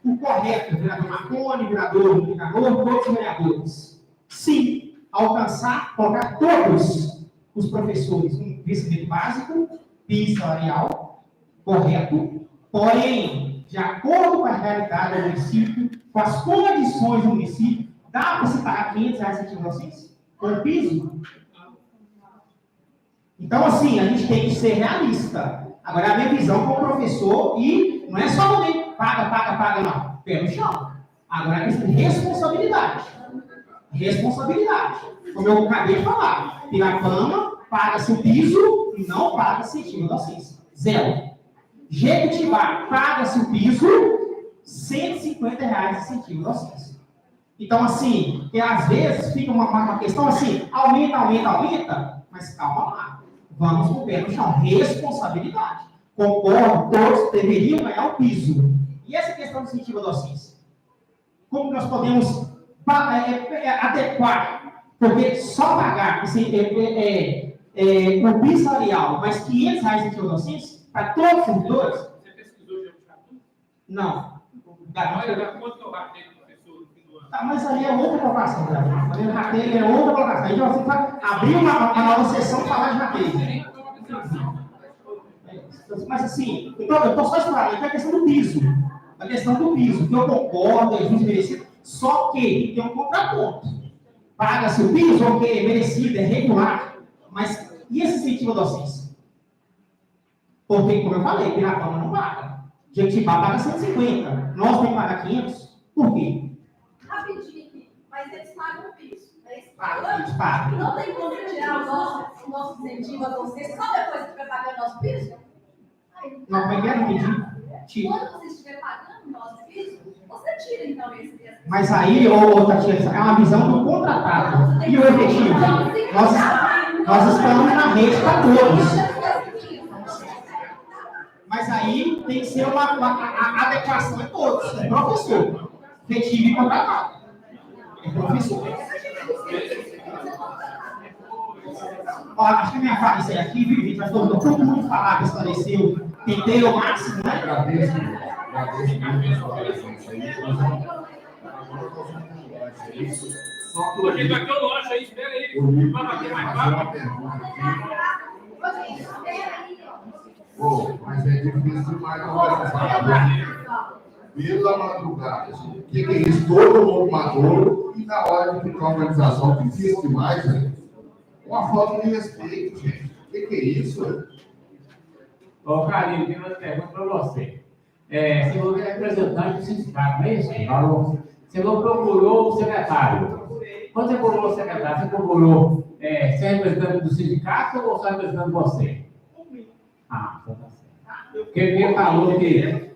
O correto, vereador Marconi, vereador Nicanor, todos os vereadores. Sim, alcançar, colocar todos os professores um conhecimento básico, piso salarial, correto. Porém, de acordo com a realidade do município, com as condições do município, dá para se pagar R$500 de docência? Com o piso? Então, assim, a gente tem que ser realista. Agora, a minha visão como professor, e não é só também paga, não. Pé no chão. Agora, é questão de responsabilidade. Responsabilidade. Como eu acabei de falar, Pirapama paga-se o piso e não paga-se incentivo à docência. Zero. Jequitibá paga-se o piso, R$150 de incentivo à docência. Então, assim, que às vezes fica uma questão assim, aumenta, mas calma lá. Vamos com o pé no chão. Responsabilidade. Concordo, todos deveriam ganhar o piso. E essa questão do incentivo à docência? Como nós podemos adequar? Porque só pagar o piso salarial, mais R$500 em incentivo à docência, para todos os servidores? Você pesquisou já os cartuchos? Não. Olha, quanto que eu ratei do professor no fim do ano? Tá, mas aí é outra colocação, né? Também rateio é outra colocação. Aí você vai abrir uma nova sessão para falar de rateio. Mas assim, então, eu estou só explorando aqui a questão do piso. A questão do piso, que eu concordo, é justo e merecido, só que tem um contraponto. Paga-se o piso, ok, é merecido, é regular, mas e esse incentivo à docência? Porque, como eu falei, Pirapama não paga. Jequitibá paga 150, nós temos que pagar 500. Por quê? Rapidinho aqui, mas eles pagam o piso. Paga, paga. Não tem como tirar o nosso incentivo a vocês só depois que vai pagar o nosso piso? Não, como é que é? Não entendi. Tira. Quando você estiver pagando o nosso piso, você tira então esse. Mas aí, Tatiana, é uma visão do contratado. E o efetivo? Nós estamos na rede para todos. Mas aí tem que ser uma adequação em todos. É professor. Efetivo e contratado. É professor. Ó, acho que a minha fala isso aí aqui, viu, gente? Mas todo mundo falar, que esclareceu. Tentei o máximo, né? Agradeço muito pela presença aí. Agora nós vamos mudar isso. Só que Hoje vai ter o lanche aí, espera aí. o Nico Vai vai bater mais fazer uma rápido. pergunta aqui. Pô, mas é difícil demais organizar. Pela madrugada, gente. O que é isso? Todo mundo maduro e na hora de ficar organização, difícil demais, né? Uma falta de respeito, gente. O que é isso? Ô, Carlinhos, tem uma pergunta para você. Você falou que é representante do sindicato, não é isso? Você não procurou o secretário. Quando você procurou o secretário, você procurou ser representante do sindicato ou só representante de você? Ah, então tá certo. Porque ele falou que...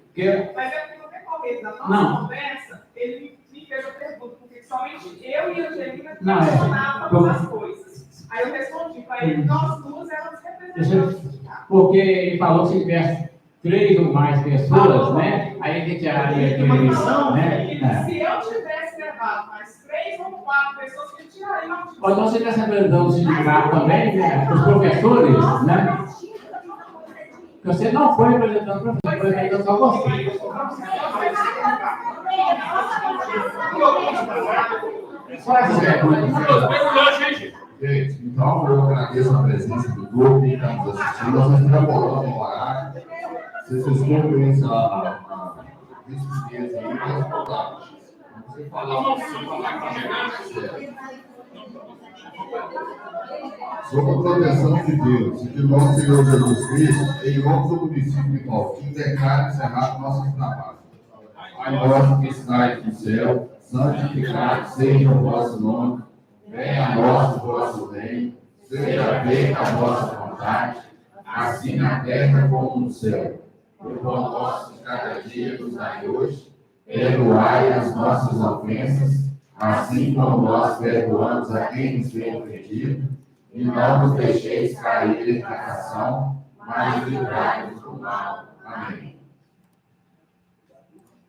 Mas é porque no começo da nossa conversa, ele me fez a pergunta, porque somente eu e a Angelina questionávamos as coisas. Aí eu respondi para ele, nós duas éramos representantes. Porque ele falou que se tivesse 3 ou mais pessoas, né? Aí a gente tiraria aquele... né? Se eu tivesse levado mais 3 ou 4 pessoas, que tiraria uma... Ou então você está se apresentando o sindicato também, né? Os professores, né? Você não foi representando o professor, foi representando só você. Só essa pergunta. Vai pro lanche aí, gente. Gente, então eu agradeço a presença do grupo que está nos assistindo. Nós vamos estar bolando no horário. Se vocês cumprem essa despedida aí, vai voltar. Você falar sob a proteção de Deus e de nosso Senhor Jesus Cristo, em nome do município de Maltim, declaro encerrado nossos trabalhos. Pai nosso que estais no céu, santificado seja o vosso nome. Venha a nós o vosso reino, seja feita a vossa vontade, assim na terra como no céu. O pão nosso de cada dia nos dai hoje, perdoai as nossas ofensas, assim como nós perdoamos a quem nos tem ofendido, e não nos deixeis cair em tentação, mas livrai-nos do mal. Amém.